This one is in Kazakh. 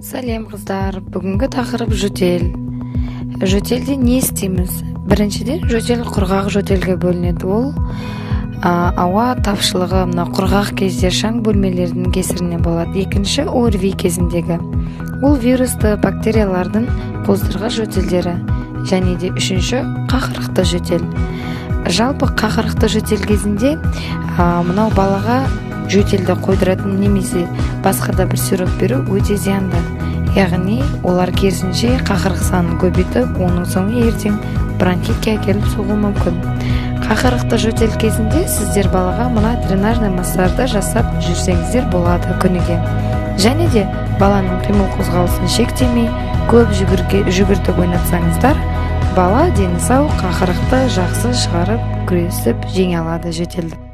Сәлем қыздар, бүгінгі тақырып жөтел. Жөтелде не істейміз? Біріншіден, жөтел құрғақ жөтелге бөлінеді. Ол ауа тапшылығы, құрғақ кезде шаң бөлмелердің кесірінен болады. Екінші, ОРВИ кезіндегі. Ол вирусты бактериялардың қоздырғыш жөтелдері. Және де үшінші, қақырықты жөтел. Жалпы қақырықты жөтел кезінде балаға жөтелді қойдыратын немесе басқа да бір сироп беру өте зиянды. Яғни олар керісінше қақырық санын көбейтіп, оның соңы ертең бронхитке әкеліп соғуы мүмкін. Қақырықты жөтел кезінде сіздер балаға мына дренажный массажды жасап жүрсеңіздер болады күніге. Және де баланың қимыл қозғалысын шектемей, көп жүгіртіп ойнатсаңыздар, бала дені сау, қақырықты жақсы шығарып, күресіп жеңе алады жөтелді.